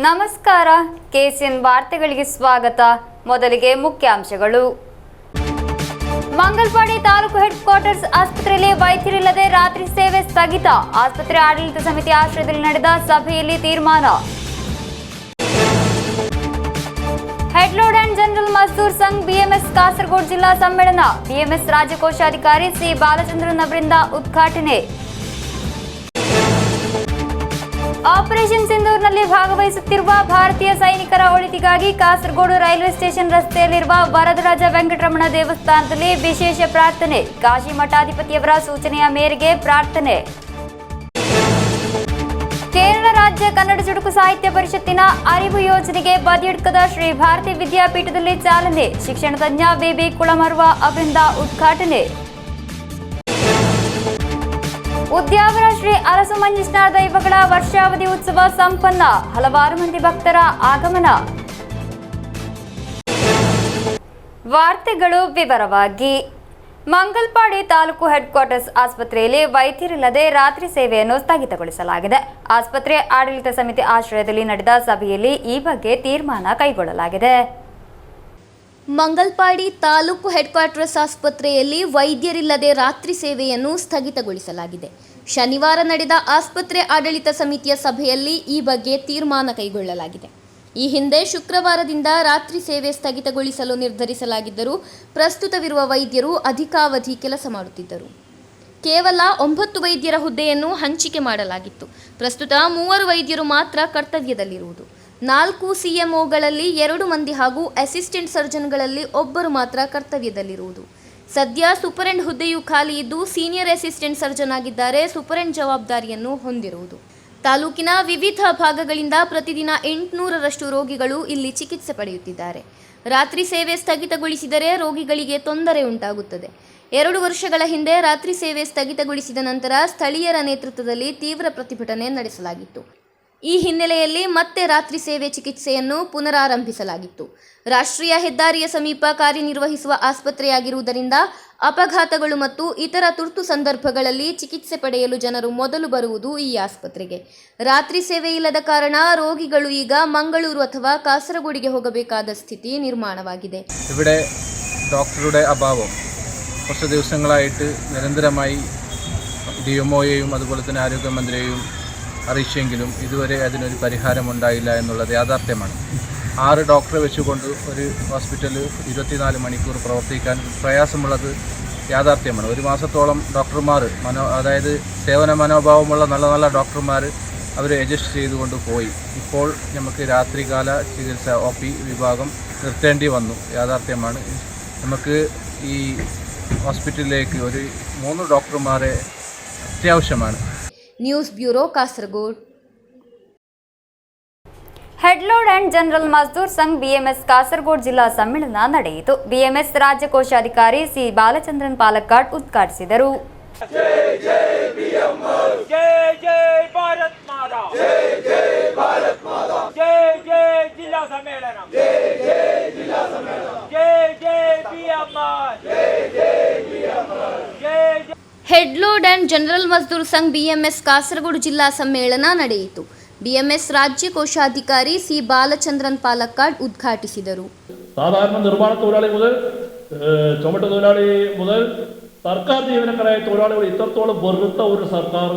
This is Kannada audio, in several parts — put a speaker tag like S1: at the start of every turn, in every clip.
S1: ನಮಸ್ಕಾರ, ಕೆಸಿಎನ್ ವಾರ್ತೆಗಳಿಗೆ ಸ್ವಾಗತ. ಮೊದಲಿಗೆ ಮುಖ್ಯಾಂಶಗಳು. ಮಂಗಲ್ಪಾಡಿ ತಾಲೂಕು ಹೆಡ್ ಕ್ವಾರ್ಟರ್ಸ್ ಆಸ್ಪತ್ರೆಯಲ್ಲಿ ವೈದ್ಯರಿಲ್ಲದೆ ರಾತ್ರಿ ಸೇವೆ ಸ್ಥಗಿತ. ಆಸ್ಪತ್ರೆ ಆಡಳಿತ ಸಮಿತಿ ಆಶ್ರಯದಲ್ಲಿ ನಡೆದ ಸಭೆಯಲ್ಲಿ ತೀರ್ಮಾನ. Head load and general Mazdoor Sangh BMS Kasaragod ಜಿಲ್ಲಾ ಸಮ್ಮೇಳನ. ಬಿಎಂಎಸ್ ರಾಜ್ಯ ಕೋಶಾಧಿಕಾರಿ ಸಿ ಬಾಲಚಂದ್ರನ್ ಅವರಿಂದ ಉದ್ಘಾಟನೆ. ಆಪರೇಷನ್ ಸಿಂಧೂರ್ನಲ್ಲಿ ಭಾಗವಹಿಸುತ್ತಿರುವ ಭಾರತೀಯ ಸೈನಿಕರ ಒಳಿತಿಗಾಗಿ ಕಾಸರಗೋಡು ರೈಲ್ವೆ ಸ್ಟೇಷನ್ ರಸ್ತೆಯಲ್ಲಿರುವ ವರದರಾಜ ವೆಂಕಟರಮಣ ದೇವಸ್ಥಾನದಲ್ಲಿ ವಿಶೇಷ ಪ್ರಾರ್ಥನೆ. ಕಾಶಿ ಮಠಾಧಿಪತಿಯವರ ಸೂಚನೆಯ ಮೇರೆಗೆ ಪ್ರಾರ್ಥನೆ. ಕೇರಳ ರಾಜ್ಯ ಕನ್ನಡ ಚುಟುಕು ಸಾಹಿತ್ಯ ಪರಿಷತ್ತಿನ ಅರಿವು ಯೋಜನೆಗೆ ಬದಿಯಡ್ಕದ ಶ್ರೀ ಭಾರತಿ ವಿದ್ಯಾಪೀಠದಲ್ಲಿ ಚಾಲನೆ. ಶಿಕ್ಷಣ ತಜ್ಞ ಬಿಬಿ ಕುಳಮರ್ವ ಅವರಿಂದ ಉದ್ಘಾಟನೆ. ಉದ್ಯಾವರ ಶ್ರೀ ಅರಸು ಮಂಜುನಾಥ ದೈವಗಳ ವರ್ಷಾವಧಿ ಉತ್ಸವ ಸಂಪನ್ನ. ಹಲವಾರು ಮಂದಿ ಭಕ್ತರ ಆಗಮನ. ವಾರ್ತೆಗಳು ವಿವರವಾಗಿ. ಮಂಗಲ್ಪಾಡಿ ತಾಲೂಕು ಹೆಡ್ ಕ್ವಾರ್ಟರ್ಸ್ ಆಸ್ಪತ್ರೆಯಲ್ಲಿ ವೈದ್ಯರಿಲ್ಲದೆ ರಾತ್ರಿ ಸೇವೆಯನ್ನು ಸ್ಥಗಿತಗೊಳಿಸಲಾಗಿದೆ. ಆಸ್ಪತ್ರೆ ಆಡಳಿತ ಸಮಿತಿ ಆಶ್ರಯದಲ್ಲಿ ನಡೆದ ಸಭೆಯಲ್ಲಿ ಈ ಬಗ್ಗೆ ತೀರ್ಮಾನ ಕೈಗೊಳ್ಳಲಾಗಿದೆ.
S2: ಮಂಗಲ್ಪಾಡಿ ತಾಲೂಕು ಹೆಡ್ ಕ್ವಾರ್ಟರ್ಸ್ ಆಸ್ಪತ್ರೆಯಲ್ಲಿ ವೈದ್ಯರಿಲ್ಲದೆ ರಾತ್ರಿ ಸೇವೆಯನ್ನು ಸ್ಥಗಿತಗೊಳಿಸಲಾಗಿದೆ. ಶನಿವಾರ ನಡೆದ ಆಸ್ಪತ್ರೆ ಆಡಳಿತ ಸಮಿತಿಯ ಸಭೆಯಲ್ಲಿ ಈ ಬಗ್ಗೆ ತೀರ್ಮಾನ ಕೈಗೊಳ್ಳಲಾಗಿದೆ. ಈ ಹಿಂದೆ ಶುಕ್ರವಾರದಿಂದ ರಾತ್ರಿ ಸೇವೆ ಸ್ಥಗಿತಗೊಳಿಸಲು ನಿರ್ಧರಿಸಲಾಗಿದ್ದರೂ ಪ್ರಸ್ತುತವಿರುವ ವೈದ್ಯರು ಅಧಿಕಾವಧಿ ಕೆಲಸ ಮಾಡುತ್ತಿದ್ದರು. ಕೇವಲ 9 ವೈದ್ಯರ ಹುದ್ದೆಯನ್ನು ಹಂಚಿಕೆ ಮಾಡಲಾಗಿತ್ತು. ಪ್ರಸ್ತುತ 3 ವೈದ್ಯರು ಮಾತ್ರ ಕರ್ತವ್ಯದಲ್ಲಿರುವುದು. 4 ಸಿಎಂಒಗಳಲ್ಲಿ 2 ಮಂದಿ ಹಾಗೂ ಅಸಿಸ್ಟೆಂಟ್ ಸರ್ಜನ್ಗಳಲ್ಲಿ 1 ಮಾತ್ರ ಕರ್ತವ್ಯದಲ್ಲಿರುವುದು. ಸದ್ಯ ಸೂಪರೆಂಟ್ ಹುದ್ದೆಯು ಖಾಲಿ ಇದ್ದು ಸೀನಿಯರ್ ಅಸಿಸ್ಟೆಂಟ್ ಸರ್ಜನ್ ಆಗಿದ್ದಾರೆ. ಸೂಪರೆಂಟ್ ಜವಾಬ್ದಾರಿಯನ್ನು ಹೊಂದಿರುವುದು. ತಾಲೂಕಿನ ವಿವಿಧ ಭಾಗಗಳಿಂದ ಪ್ರತಿದಿನ 800ರಷ್ಟು ರೋಗಿಗಳು ಇಲ್ಲಿ ಚಿಕಿತ್ಸೆ ಪಡೆಯುತ್ತಿದ್ದಾರೆ. ರಾತ್ರಿ ಸೇವೆ ಸ್ಥಗಿತಗೊಳಿಸಿದರೆ ರೋಗಿಗಳಿಗೆ ತೊಂದರೆ ಉಂಟಾಗುತ್ತದೆ. 2 ವರ್ಷಗಳ ಹಿಂದೆ ರಾತ್ರಿ ಸೇವೆ ಸ್ಥಗಿತಗೊಳಿಸಿದ ನಂತರ ಸ್ಥಳೀಯರ ನೇತೃತ್ವದಲ್ಲಿ ತೀವ್ರ ಪ್ರತಿಭಟನೆ ನಡೆಸಲಾಗಿತ್ತು. ಈ ಹಿನ್ನೆಲೆಯಲ್ಲಿ ಮತ್ತೆ ರಾತ್ರಿ ಸೇವೆ ಚಿಕಿತ್ಸೆಯನ್ನು ಪುನರಾರಂಭಿಸಲಾಗಿತ್ತು. ರಾಷ್ಟ್ರೀಯ ಹೆದ್ದಾರಿಯ ಸಮೀಪ ಕಾರ್ಯನಿರ್ವಹಿಸುವ ಆಸ್ಪತ್ರೆಯಾಗಿರುವುದರಿಂದ ಅಪಘಾತಗಳು ಮತ್ತು ಇತರ ತುರ್ತು ಸಂದರ್ಭಗಳಲ್ಲಿ ಚಿಕಿತ್ಸೆ ಪಡೆಯಲು ಜನರು ಮೊದಲು ಬರುವುದು ಈ ಆಸ್ಪತ್ರೆಗೆ. ರಾತ್ರಿ ಸೇವೆ ഇല്ലದ ಕಾರಣ രോഗിಗಳು ಈಗ ಮಂಗಳೂರು ಅಥವಾ കാസർഗോഡിಗೆ ಹೋಗಬೇಕಾದ ಸ್ಥಿತಿ ನಿರ್ಮಾಣವಾಗಿದೆ.
S3: ഇവിടെ ഡോക്ടറുടെ അഭാവം കുറച്ച് ദിവസങ്ങളായിട്ട് നിരന്തരമായി ഡിഎംഒയെയും അതുപോലെ തന്നെ ആരോഗ്യമന്ത്രിയെയും അറിയിച്ചെങ്കിലും ഇതുവരെ അതിനൊരു പരിഹാരമുണ്ടായില്ല എന്നുള്ളത് യാഥാർത്ഥ്യമാണ്. 6 ഡോക്ടറെ വെച്ചുകൊണ്ട് ഒരു ഹോസ്പിറ്റൽ 24 മണിക്കൂർ പ്രവർത്തിക്കാൻ പ്രയാസമുള്ളത് യാഥാർത്ഥ്യമാണ്. 1 മാസത്തോളം ഡോക്ടർമാർ അതായത് സേവന മനോഭാവമുള്ള നല്ല ഡോക്ടർമാർ അവർ അഡ്ജസ്റ്റ് ചെയ്തുകൊണ്ട് പോയി. ഇപ്പോൾ നമുക്ക് രാത്രികാല ചികിത്സ OP വിഭാഗം നിർത്തേണ്ടി വന്നു. യാഥാർത്ഥ്യമാണ്. നമുക്ക് ഈ ഹോസ്പിറ്റലിലേക്ക് ഒരു 3 ഡോക്ടർമാരെ അത്യാവശ്യമാണ്.
S2: News bureau Kasaragod.
S1: Head load and general Mazdoor Sangh BMS Kasaragod ಜಿಲ್ಲಾ ಸಮ್ಮೇಳನ ನಡೆಯಿತು. ಬಿಎಂಎಸ್ ರಾಜ್ಯ ಕೋಶಾಧಿಕಾರಿ ಸಿ ಬಾಲಚಂದ್ರನ್ ಪಾಲಕ್ಕಾಡ್ ಉದ್ಘಾಟಿಸಿದರು.
S2: Head load and general Mazdoor Sangh BMS Kasaragod ಜಿಲ್ಲಾ ಸಮ್ಮೇಳನ ನಡೆಯಿತು. ಬಿಎಂಎಸ್ ರಾಜ್ಯ ಕೋಶಾಧಿಕಾರಿ ಸಿ ಬಾಲಚಂದ್ರನ್ ಪಾಲಕ್ಕಾಡ್ ಉದ್ಘಾಟಿಸಿದರು.
S4: സാധാരണ നിർമ്മാണ തൊഴിലാളി മുതൽ ചുമട്ട് തൊഴിലാളി മുതൽ സർക്കാർ ജീവനക്കാരായ തൊഴിലാളികൾ ഇത്രത്തോളം വെറുത്ത ഒരു സർക്കാർ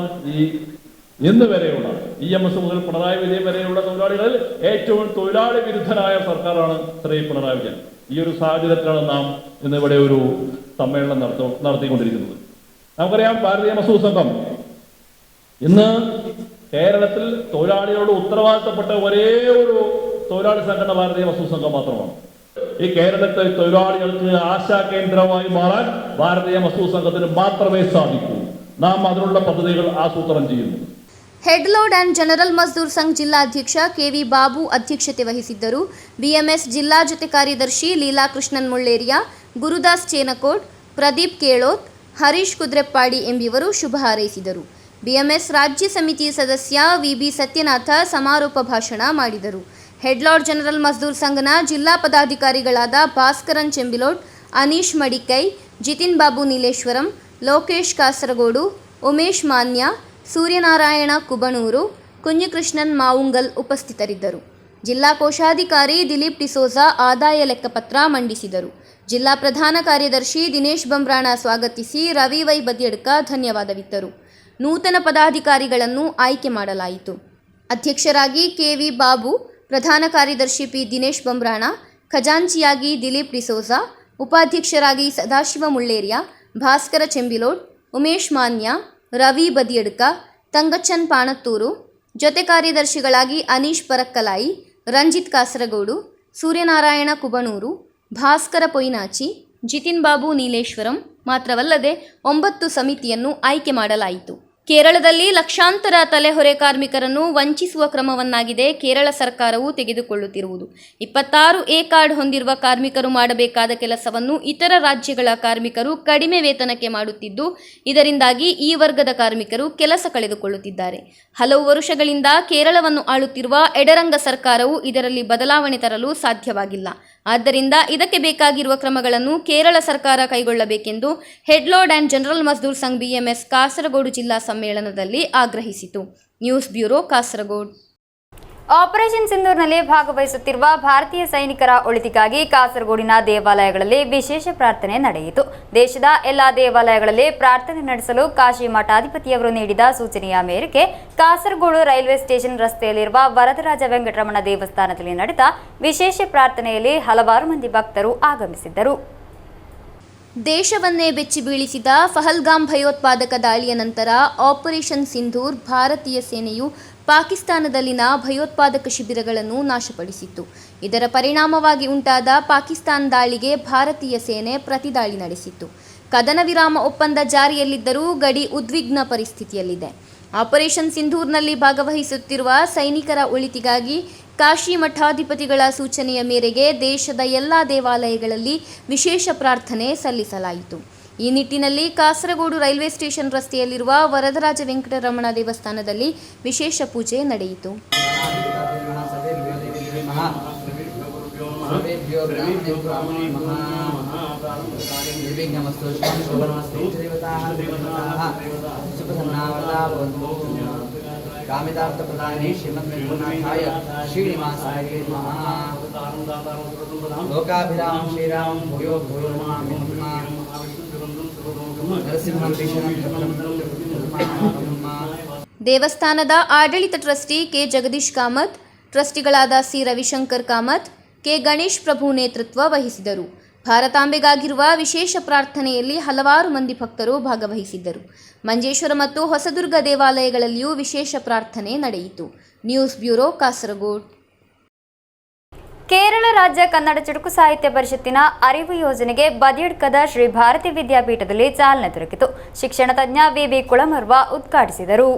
S4: ഇന്ന് വരെയുള്ള ഇഎംഎസ് മുതൽ പിണറായി വിജയൻ വരെയുള്ള തൊഴിലാളികളിൽ ഏറ്റവും തൊഴിലാളി വിരുദ്ധനായ സർക്കാരാണ് ശ്രീ പിണറായി വിജയൻ. ഈ ഒരു സാഹചര്യത്തിലാണ് നാം ഇന്ന് ഇവിടെ ഒരു സമ്മേളനം നടത്തിക്കൊണ്ടിരിക്കുന്നത്. നമുക്കറിയാം, ഭാരതീയ മസ്ദൂർ സംഘം ഇന്ന് കേരളത്തിൽ തൊഴിലാളികളോട് ഉത്തരവാദിത്തപ്പെട്ട ഒരേ ഒരു തൊഴിലാളി സംഘടന ഭാരതീയ മസ്ദൂർ സംഘം മാത്രമാണ്. ഈ കേരളത്തെ തൊഴിലാളികൾക്ക് ആശാകേന്ദ്രമായി മാറാൻ ഭാരതീയ മസ്ദൂർ സംഘത്തിന് മാത്രമേ സാധിക്കൂ. നാം അതിനുള്ള പദ്ധതികൾ ആസൂത്രണം ചെയ്യുന്നു.
S2: Head load and general Mazdoor Sangh ಜಿಲ್ಲಾಧ್ಯಕ್ಷ ಕೆವಿ ಬಾಬು ಅಧ್ಯಕ್ಷತೆ ವಹಿಸಿದ್ದರು. ಬಿಎಂಎಸ್ ಜಿಲ್ಲಾ ಜೊತೆ ಕಾರ್ಯದರ್ಶಿ ಲೀಲಾ ಕೃಷ್ಣನ್ ಮುಳ್ಳೇರಿಯಾ, ಗುರುದಾಸ್ ಚೇನಕೋಡ್, ಪ್ರದೀಪ್ ಕೇಳೋತ್, ಹರೀಶ್ ಕುದ್ರೆಪ್ಪಾಡಿ ಎಂಬಿವರು ಶುಭ ಹಾರೈಸಿದರು. ಬಿಎಂಎಸ್ ರಾಜ್ಯ ಸಮಿತಿ ಸದಸ್ಯ ವಿಬಿ ಸತ್ಯನಾಥ ಸಮಾರೋಪ ಭಾಷಣ ಮಾಡಿದರು. ಹೆಡ್ ಲಾರ್ಡ್ ಜನರಲ್ ಮಜ್ದೂರ್ ಸಂಘನ ಜಿಲ್ಲಾ ಪದಾಧಿಕಾರಿಗಳಾದ ಭಾಸ್ಕರನ್ ಚೆಂಬಿಲೋಡ್, ಅನೀಶ್ ಮಡಿಕೈ, ಜಿತಿನ್ ಬಾಬು ನೀಲೇಶ್ವರಂ, ಲೋಕೇಶ್ ಕಾಸರಗೋಡು, ಉಮೇಶ್ ಮಾನ್ಯ, ಸೂರ್ಯನಾರಾಯಣ ಕುಬಣೂರು, ಕುಂಜಕೃಷ್ಣನ್ ಮಾವುಂಗಲ್ ಉಪಸ್ಥಿತರಿದ್ದರು. ಜಿಲ್ಲಾ ಕೋಶಾಧಿಕಾರಿ ದಿಲೀಪ್ ಡಿಸೋಜಾ ಆದಾಯ ಲೆಕ್ಕಪತ್ರ ಮಂಡಿಸಿದರು. ಜಿಲ್ಲಾ ಪ್ರಧಾನ ಕಾರ್ಯದರ್ಶಿ ದಿನೇಶ್ ಬಂಬ್ರಾಣ ಸ್ವಾಗತಿಸಿ ರವಿ ವೈ ಬದಿಯಡ್ಕ ಧನ್ಯವಾದವಿತ್ತರು. ನೂತನ ಪದಾಧಿಕಾರಿಗಳನ್ನು ಆಯ್ಕೆ ಮಾಡಲಾಯಿತು. ಅಧ್ಯಕ್ಷರಾಗಿ ಕೆವಿ ಬಾಬು, ಪ್ರಧಾನ ಕಾರ್ಯದರ್ಶಿ ಪಿ ದಿನೇಶ್ ಬಂಬ್ರಾಣ, ಖಜಾಂಚಿಯಾಗಿ ದಿಲೀಪ್ ಡಿಸೋಜಾ, ಉಪಾಧ್ಯಕ್ಷರಾಗಿ ಸದಾಶಿವ ಮುಳ್ಳೇರಿಯ, ಭಾಸ್ಕರ ಚೆಂಬಿಲೋಡ್, ಉಮೇಶ್ ಮಾನ್ಯ, ರವಿ ಬದಿಯಡ್ಕ, ತಂಗಚ್ಚನ್ ಪಾಣತ್ತೂರು, ಜೊತೆ ಕಾರ್ಯದರ್ಶಿಗಳಾಗಿ ಅನೀಶ್ ಪರಕ್ಕಲಾಯಿ, ರಂಜಿತ್ ಕಾಸರಗೋಡು, ಸೂರ್ಯನಾರಾಯಣ ಕುಬಣೂರು, ಭಾಸ್ಕರ ಪೊಯ್ನಾಚಿ, ಜಿತಿನ್ ಬಾಬು ನೀಲೇಶ್ವರಂ ಮಾತ್ರವಲ್ಲದೆ 9 ಸಮಿತಿಯನ್ನು ಆಯ್ಕೆ ಮಾಡಲಾಯಿತು. ಕೇರಳದಲ್ಲಿ ಲಕ್ಷಾಂತರ ತಲೆಹೊರೆ ಕಾರ್ಮಿಕರನ್ನು ವಂಚಿಸುವ ಕ್ರಮವನ್ನಾಗಿದೆ ಕೇರಳ ಸರ್ಕಾರವು ತೆಗೆದುಕೊಳ್ಳುತ್ತಿರುವುದು. 26 ಎ ಕಾರ್ಡ್ ಹೊಂದಿರುವ ಕಾರ್ಮಿಕರು ಮಾಡಬೇಕಾದ ಕೆಲಸವನ್ನು ಇತರ ರಾಜ್ಯಗಳ ಕಾರ್ಮಿಕರು ಕಡಿಮೆ ವೇತನಕ್ಕೆ ಮಾಡುತ್ತಿದ್ದು, ಇದರಿಂದಾಗಿ ಈ ವರ್ಗದ ಕಾರ್ಮಿಕರು ಕೆಲಸ ಕಳೆದುಕೊಳ್ಳುತ್ತಿದ್ದಾರೆ. ಹಲವು ವರುಷಗಳಿಂದ ಕೇರಳವನ್ನು ಆಳುತ್ತಿರುವ ಎಡರಂಗ ಸರ್ಕಾರವು ಇದರಲ್ಲಿ ಬದಲಾವಣೆ ತರಲು ಸಾಧ್ಯವಾಗಿಲ್ಲ. ಆದ್ದರಿಂದ ಇದಕ್ಕೆ ಬೇಕಾಗಿರುವ ಕ್ರಮಗಳನ್ನು ಕೇರಳ ಸರ್ಕಾರ ಕೈಗೊಳ್ಳಬೇಕೆಂದು head load and general Mazdoor Sangh BMS Kasaragod ಜಿಲ್ಲಾ ಸಮ್ಮೇಳನದಲ್ಲಿ ಆಗ್ರಹಿಸಿತು. News bureau, Kasaragod.
S1: ಆಪರೇಷನ್ ಸಿಂಧೂರ್ನಲ್ಲಿ ಭಾಗವಹಿಸುತ್ತಿರುವ ಭಾರತೀಯ ಸೈನಿಕರ ಒಳಿತಿಗಾಗಿ ಕಾಸರಗೋಡಿನ ದೇವಾಲಯಗಳಲ್ಲಿ ವಿಶೇಷ ಪ್ರಾರ್ಥನೆ ನಡೆಯಿತು. ದೇಶದ ಎಲ್ಲಾ ದೇವಾಲಯಗಳಲ್ಲಿ ಪ್ರಾರ್ಥನೆ ನಡೆಸಲು ಕಾಶಿ ಮಠಾಧಿಪತಿಯವರು ನೀಡಿದ ಸೂಚನೆಯ ಮೇರೆಗೆ ಕಾಸರಗೋಡು ರೈಲ್ವೆ ಸ್ಟೇಷನ್ ರಸ್ತೆಯಲ್ಲಿರುವ ವರದರಾಜ ವೆಂಕಟರಮಣ ದೇವಸ್ಥಾನದಲ್ಲಿ ನಡೆದ ವಿಶೇಷ ಪ್ರಾರ್ಥನೆಯಲ್ಲಿ ಹಲವಾರು ಮಂದಿ ಭಕ್ತರು ಆಗಮಿಸಿದ್ದರು.
S2: ದೇಶವನ್ನೇ ಬೆಚ್ಚಿ ಬೀಳಿಸಿದ ಪಹಲ್ಗಾಮ್ ಭಯೋತ್ಪಾದಕ ದಾಳಿಯ ನಂತರ ಆಪರೇಷನ್ ಸಿಂಧೂರ್ ಭಾರತೀಯ ಸೇನೆಯು ಪಾಕಿಸ್ತಾನದಲ್ಲಿನ ಭಯೋತ್ಪಾದಕ ಶಿಬಿರಗಳನ್ನು ನಾಶಪಡಿಸಿತ್ತು. ಇದರ ಪರಿಣಾಮವಾಗಿ ಉಂಟಾದ ಪಾಕಿಸ್ತಾನ ದಾಳಿಗೆ ಭಾರತೀಯ ಸೇನೆ ಪ್ರತಿದಾಳಿ ನಡೆಸಿತ್ತು. ಕದನ ವಿರಾಮ ಒಪ್ಪಂದ ಜಾರಿಯಲ್ಲಿದ್ದರೂ ಗಡಿ ಉದ್ವಿಗ್ನ ಪರಿಸ್ಥಿತಿಯಲ್ಲಿದೆ. ಆಪರೇಷನ್ ಸಿಂಧೂರ್ನಲ್ಲಿ ಭಾಗವಹಿಸುತ್ತಿರುವ ಸೈನಿಕರ ಒಳಿತಿಗಾಗಿ ಕಾಶಿ ಮಠಾಧಿಪತಿಗಳ ಸೂಚನೆಯ ಮೇರೆಗೆ ದೇಶದ ಎಲ್ಲ ದೇವಾಲಯಗಳಲ್ಲಿ ವಿಶೇಷ ಪ್ರಾರ್ಥನೆ ಸಲ್ಲಿಸಲಾಯಿತು. ಈ ನಿಟ್ಟಿನಲ್ಲಿ ಕಾಸರಗೋಡು ರೈಲ್ವೆ ಸ್ಟೇಷನ್ ರಸ್ತೆಯಲ್ಲಿರುವ ವರದರಾಜ ವೆಂಕಟರಮಣ ದೇವಸ್ಥಾನದಲ್ಲಿ ವಿಶೇಷ ಪೂಜೆ ನಡೆಯಿತು.
S5: कामितार्थप्रदाने श्रीमन्नाथाय श्रीनिवासाय नमः। लोकाभिराम श्रीराम भूयो भूयो नमः। नरसिंहं
S2: ದೇವಸ್ಥಾನದ ಆಡಳಿತ ಟ್ರಸ್ಟಿ ಕೆ ಜಗದೀಶ್ ಕಾಮತ್, ಟ್ರಸ್ಟಿಗಳಾದ ಸಿ ರವಿಶಂಕರ್ ಕಾಮತ್, ಕೆ ಗಣೇಶ್ ಪ್ರಭು ನೇತೃತ್ವ ವಹಿಸಿದರು. ಭಾರತಾಂಬೆಗಾಗಿರುವ ವಿಶೇಷ ಪ್ರಾರ್ಥನೆಯಲ್ಲಿ ಹಲವಾರು ಮಂದಿ ಭಕ್ತರು ಭಾಗವಹಿಸಿದ್ದರು. ಮಂಜೇಶ್ವರ ಮತ್ತು ಹೊಸದುರ್ಗ ದೇವಾಲಯಗಳಲ್ಲಿಯೂ ವಿಶೇಷ ಪ್ರಾರ್ಥನೆ ನಡೆಯಿತು. News bureau, Kasaragod.
S1: ಕೇರಳ ರಾಜ್ಯ ಕನ್ನಡ ಚುಟುಕು ಸಾಹಿತ್ಯ ಪರಿಷತ್ತಿನ ಅರಿವು ಯೋಜನೆಗೆ ಬದಿಯಡ್ಕದ ಶ್ರೀ ಭಾರತಿ ವಿದ್ಯಾಪೀಠದಲ್ಲಿ ಚಾಲನೆ ದೊರಕಿತು. ಶಿಕ್ಷಣ ತಜ್ಞ ವಿ.ಬಿ. ಕುಳಮರ್ವ ಉದ್ಘಾಟಿಸಿದರು.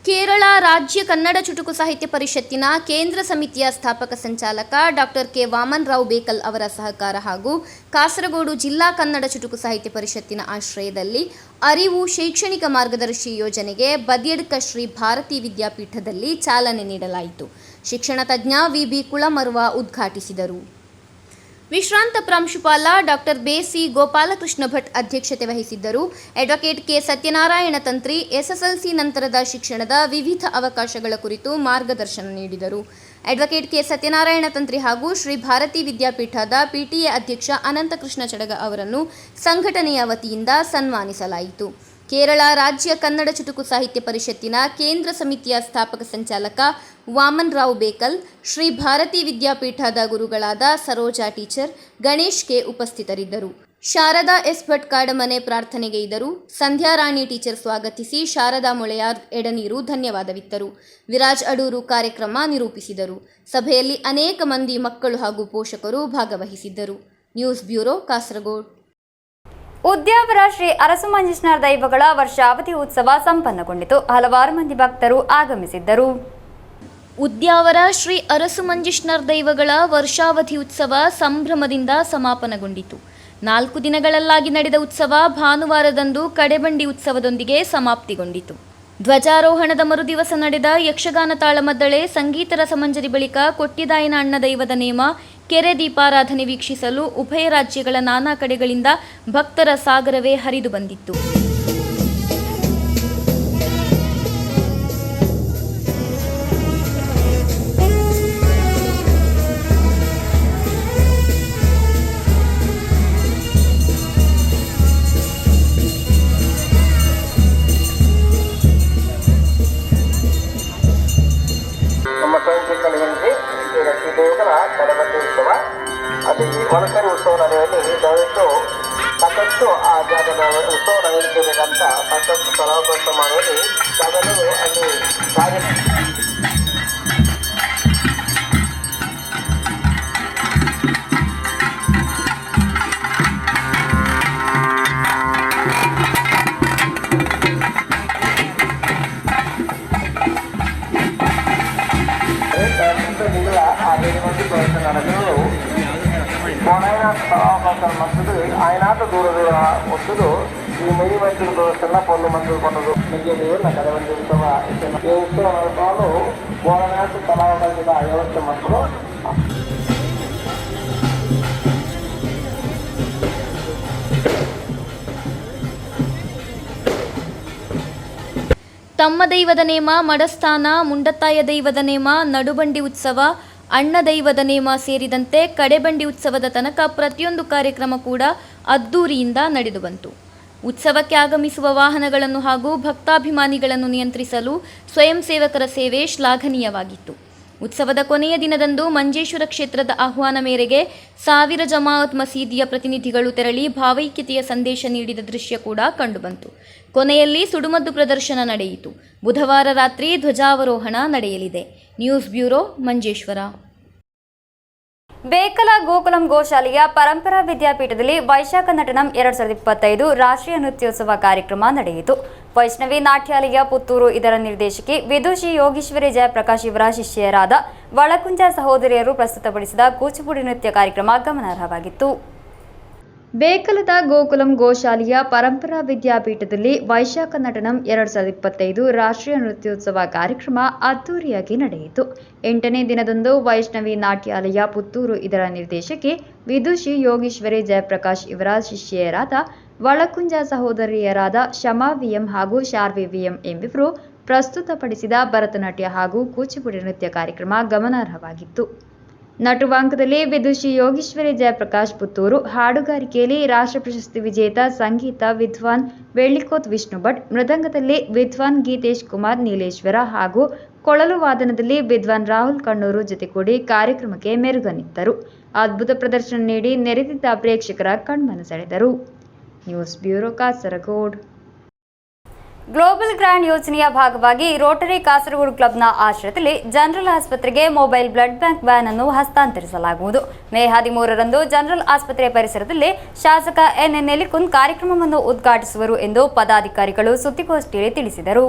S2: ಕೇರಳ ರಾಜ್ಯ ಕನ್ನಡ ಚುಟುಕು ಸಾಹಿತ್ಯ ಪರಿಷತ್ತಿನ ಕೇಂದ್ರ ಸಮಿತಿಯ ಸ್ಥಾಪಕ ಸಂಚಾಲಕ ಡಾಕ್ಟರ್ ಕೆ ವಾಮನ್ ರಾವ್ ಬೇಕಲ್ ಅವರ ಸಹಕಾರ ಹಾಗೂ ಕಾಸರಗೋಡು ಜಿಲ್ಲಾ ಕನ್ನಡ ಚುಟುಕು ಸಾಹಿತ್ಯ ಪರಿಷತ್ತಿನ ಆಶ್ರಯದಲ್ಲಿ ಅರಿವು ಶೈಕ್ಷಣಿಕ ಮಾರ್ಗದರ್ಶಿ ಯೋಜನೆಗೆ ಬದಿಯಡ್ಕ ಶ್ರೀ ಭಾರತಿ ವಿದ್ಯಾಪೀಠದಲ್ಲಿ ಚಾಲನೆ ನೀಡಲಾಯಿತು. ಶಿಕ್ಷಣ ತಜ್ಞ ವಿ.ಬಿ. ಕುಳಮರ್ವ ಉದ್ಘಾಟಿಸಿದರು. ವಿಶ್ರಾಂತ ಪ್ರಾಂಶುಪಾಲ ಡಾಕ್ಟರ್ ಬೇಸಿ ಗೋಪಾಲಕೃಷ್ಣ ಭಟ್ ಅಧ್ಯಕ್ಷತೆ ವಹಿಸಿದ್ದರು. ಅಡ್ವೊಕೇಟ್ ಕೆ ಸತ್ಯನಾರಾಯಣ ತಂತ್ರಿ SSLC ನಂತರದ ಶಿಕ್ಷಣದ ವಿವಿಧ ಅವಕಾಶಗಳ ಕುರಿತು ಮಾರ್ಗದರ್ಶನ ನೀಡಿದರು. ಅಡ್ವೊಕೇಟ್ ಕೆ ಸತ್ಯನಾರಾಯಣ ತಂತ್ರಿ ಹಾಗೂ ಶ್ರೀ ಭಾರತಿ ವಿದ್ಯಾಪೀಠದ PTA ಅಧ್ಯಕ್ಷ ಅನಂತಕೃಷ್ಣ ಚಡಗ ಅವರನ್ನು ಸಂಘಟನೆಯ ವತಿಯಿಂದ ಸನ್ಮಾನಿಸಲಾಯಿತು. ಕೇರಳ ರಾಜ್ಯ ಕನ್ನಡ ಚುಟುಕು ಸಾಹಿತ್ಯ ಪರಿಷತ್ತಿನ ಕೇಂದ್ರ ಸಮಿತಿಯ ಸ್ಥಾಪಕ ಸಂಚಾಲಕ ವಾಮನ್ ರಾವ್ ಬೇಕಲ್, ಶ್ರೀ ಭಾರತಿ ವಿದ್ಯಾಪೀಠದ ಗುರುಗಳಾದ ಸರೋಜಾ ಟೀಚರ್, ಗಣೇಶ್ ಕೆ ಉಪಸ್ಥಿತರಿದ್ದರು. ಶಾರದಾ ಎಸ್ ಭಟ್ ಕಾಡಮನೆ ಪ್ರಾರ್ಥನೆಗೆ ಇದ್ದರು. ಸಂಧ್ಯಾ ರಾಣಿ ಟೀಚರ್ ಸ್ವಾಗತಿಸಿ ಶಾರದಾ ಮೊಳೆಯಾರ್ ಎಡನೀರು ಧನ್ಯವಾದವಿತ್ತರು. ವಿರಾಜ್ ಅಡೂರು ಕಾರ್ಯಕ್ರಮ ನಿರೂಪಿಸಿದರು. ಸಭೆಯಲ್ಲಿ ಅನೇಕ ಮಂದಿ ಮಕ್ಕಳು ಹಾಗೂ ಪೋಷಕರು ಭಾಗವಹಿಸಿದ್ದರು. News bureau, Kasaragod.
S1: ಉದ್ಯಾವರ ಶ್ರೀ ಅರಸು ಮಂಜೇಶ್ವರ ದೈವಗಳ ವರ್ಷಾವಧಿ ಉತ್ಸವ ಸಂಪನ್ನಗೊಂಡಿತು. ಹಲವಾರು ಮಂದಿ ಭಕ್ತರು ಆಗಮಿಸಿದ್ದರು.
S2: ಉದ್ಯಾವರ ಶ್ರೀ ಅರಸು ಮಂಜೇಶ್ವರ ದೈವಗಳ ವರ್ಷಾವಧಿ ಉತ್ಸವ ಸಂಭ್ರಮದಿಂದ ಸಮಾಪನಗೊಂಡಿತು. 4 ದಿನಗಳಲ್ಲಾಗಿ ನಡೆದ ಉತ್ಸವ ಭಾನುವಾರದಂದು ಕಡೆಬಂಡಿ ಉತ್ಸವದೊಂದಿಗೆ ಸಮಾಪ್ತಿಗೊಂಡಿತು. ಧ್ವಜಾರೋಹಣದ ಮರುದಿವಸ ನಡೆದ ಯಕ್ಷಗಾನ ತಾಳಮದ್ದಳೆ, ಸಂಗೀತ ರಸಮಂಜರಿ ಬಳಿಕ ಕೊಟ್ಟಿದಾಯನ ಅಣ್ಣ ದೈವದ ನೇಮ, ಕೆರೆ ದೀಪಾರಾಧನೆ ವೀಕ್ಷಿಸಲು ಉಭಯ ರಾಜ್ಯಗಳ ನಾನಾ ಕಡೆಗಳಿಂದ ಭಕ್ತರ ಸಾಗರವೇ ಹರಿದು ಬಂದಿತ್ತು.
S6: ಅಲ್ಲಿ ಒಳಕರಿ ಉತ್ಸವ ನಡೆಯುವಲ್ಲಿ ದಯವಿಟ್ಟು ಸಾಕಷ್ಟು ಆ ಜಾಗದ ಉತ್ಸವ ನಡೆಯಬೇಕಂತ ಸಾಕಷ್ಟು ಸ್ಥಳಾವಕಾಶ ಮಾಡುವಲ್ಲಿ ತಾವೆಲ್ಲರೂ ಅಲ್ಲಿ మద్దతు ఆయనాత దూర వస్తుడు ఈ మెరి మంత్రులు చిన్న పనులు మంత్రులు కొన్నదు మిగిలి కలవంటి ఉత్సవ ఈ ఉత్సవ నడపాలు గోడనాథ కళావకాశ వ్యవస్థ మంత్రులు
S2: ತಮ್ಮ ದೈವದ ನೇಮ, ಮಡಸ್ಥಾನ, ಮುಂಡತ್ತಾಯ ದೈವದ ನೇಮ, ನಡುಬಂಡಿ ಉತ್ಸವ, ಅಣ್ಣ ದೈವದ ನೇಮ ಸೇರಿದಂತೆ ಕಡೆಬಂಡಿ ಉತ್ಸವದ ತನಕ ಪ್ರತಿಯೊಂದು ಕಾರ್ಯಕ್ರಮ ಕೂಡ ಅದ್ದೂರಿಯಿಂದ ನಡೆದು ಬಂತು. ಉತ್ಸವಕ್ಕೆ ಆಗಮಿಸುವ ವಾಹನಗಳನ್ನು ಹಾಗೂ ಭಕ್ತಾಭಿಮಾನಿಗಳನ್ನು ನಿಯಂತ್ರಿಸಲು ಸ್ವಯಂ ಸೇವಕರ ಸೇವೆ ಶ್ಲಾಘನೀಯವಾಗಿತ್ತು. ಉತ್ಸವದ ಕೊನೆಯ ದಿನದಂದು ಮಂಜೇಶ್ವರ ಕ್ಷೇತ್ರದ ಆಹ್ವಾನ ಮೇರೆಗೆ 1000 ಜಮಾಅತ್ ಮಸೀದಿಯ ಪ್ರತಿನಿಧಿಗಳು ತೆರಳಿ ಭಾವೈಕ್ಯತೆಯ ಸಂದೇಶ ನೀಡಿದ ದೃಶ್ಯ ಕೂಡ ಕಂಡುಬಂತು. ಕೊನೆಯಲ್ಲಿ ಸುಡುಮದ್ದು ಪ್ರದರ್ಶನ ನಡೆಯಿತು. ಬುಧವಾರ ರಾತ್ರಿ ಧ್ವಜಾವರೋಹಣ ನಡೆಯಲಿದೆ. News bureau, Manjeshwar.
S1: ಬೇಕಲ ಗೋಕುಲಂ ಗೋಶಾಲೆಯ ಪರಂಪರಾ ವಿದ್ಯಾಪೀಠದಲ್ಲಿ ವೈಶಾಖ ನಟನಂ 2025 ರಾಷ್ಟ್ರೀಯ ನೃತ್ಯೋತ್ಸವ ಕಾರ್ಯಕ್ರಮ ನಡೆಯಿತು. ವೈಷ್ಣವಿ ನಾಟ್ಯಾಲಯ ಪುತ್ತೂರು ಇದರ ನಿರ್ದೇಶಕಿ ವಿದುಷಿ ಯೋಗೀಶ್ವರಿ ಜಯಪ್ರಕಾಶ್ ಇವರ ಶಿಷ್ಯರಾದ ವಳಕುಂಜ ಸಹೋದರಿಯರು ಪ್ರಸ್ತುತಪಡಿಸಿದ ಕೂಚಿಪುಡಿ ನೃತ್ಯ ಕಾರ್ಯಕ್ರಮ ಗಮನಾರ್ಹವಾಗಿತ್ತು. ಬೇಕಲದ ಗೋಕುಲಂ ಗೋಶಾಲೆಯ ಪರಂಪರಾ ವಿದ್ಯಾಪೀಠದಲ್ಲಿ ವೈಶಾಖ ನಟನಂ 2025 ರಾಷ್ಟ್ರೀಯ ನೃತ್ಯೋತ್ಸವ ಕಾರ್ಯಕ್ರಮ ಅದ್ದೂರಿಯಾಗಿ ನಡೆಯಿತು. 8ನೇ ದಿನದಂದು ವೈಷ್ಣವಿ ನಾಟ್ಯಾಲಯ ಪುತ್ತೂರು ಇದರ ನಿರ್ದೇಶಕಿ ವಿದುಷಿ ಯೋಗೀಶ್ವರಿ ಜಯಪ್ರಕಾಶ್ ಇವರ ಶಿಷ್ಯರಾದ ವಳಕುಂಜ ಸಹೋದರಿಯರಾದ ಶಮಾ ವಿಎಂ ಹಾಗೂ ಶಾರ್ವಿ ವಿಎಂ ಎಂಬಿವರು ಪ್ರಸ್ತುತಪಡಿಸಿದ ಭರತನಾಟ್ಯ ಹಾಗೂ ಕೂಚಿಪುಡಿ ನೃತ್ಯ ಕಾರ್ಯಕ್ರಮ ಗಮನಾರ್ಹವಾಗಿತ್ತು. ನಟುವಾಂಕದಲ್ಲಿ ವಿದುಷಿ ಯೋಗೀಶ್ವರಿ ಜಯಪ್ರಕಾಶ್ ಪುತ್ತೂರು, ಹಾಡುಗಾರಿಕೆಯಲ್ಲಿ ರಾಷ್ಟ್ರ ಪ್ರಶಸ್ತಿ ವಿಜೇತ ಸಂಗೀತ ವಿದ್ವಾನ್ ವೆಳ್ಳಿಕೋತ್ ವಿಷ್ಣು ಭಟ್, ಮೃದಂಗದಲ್ಲಿ ವಿದ್ವಾನ್ ಗೀತೇಶ್ ಕುಮಾರ್ ನೀಲೇಶ್ವರ ಹಾಗೂ ಕೊಳಲು ವಾದನದಲ್ಲಿ ವಿದ್ವಾನ್ ರಾಹುಲ್ ಕಣ್ಣೂರು ಜೊತೆಗೂಡಿ ಕಾರ್ಯಕ್ರಮಕ್ಕೆ ಮೆರುಗನಿತ್ತರು. ಅದ್ಭುತ ಪ್ರದರ್ಶನ ನೀಡಿ ನೆರೆದಿದ್ದ ಪ್ರೇಕ್ಷಕರ ಕಣ್ಮನ ಸೆಳೆದರು. News bureau, Kasaragod. Global grand ಯೋಜನೆಯ ಭಾಗವಾಗಿ ರೋಟರಿ ಕಾಸರಗೋಡು ಕ್ಲಬ್ನ ಆಶ್ರಯದಲ್ಲಿ ಜನರಲ್ ಆಸ್ಪತ್ರೆಗೆ ಮೊಬೈಲ್ ಬ್ಲಡ್ ಬ್ಯಾಂಕ್ ವ್ಯಾನ್ ಅನ್ನು ಹಸ್ತಾಂತರಿಸಲಾಗುವುದು. ಮೇ 13ರಂದು ಜನರಲ್ ಆಸ್ಪತ್ರೆ ಪರಿಸರದಲ್ಲಿ ಶಾಸಕ ಎನ್ ನೆಲಿಕುಂದ್ ಕಾರ್ಯಕ್ರಮವನ್ನು ಉದ್ಘಾಟಿಸುವರು ಎಂದು ಪದಾಧಿಕಾರಿಗಳು ಸುದ್ದಿಗೋಷ್ಠಿಯಲ್ಲಿ ತಿಳಿಸಿದರು.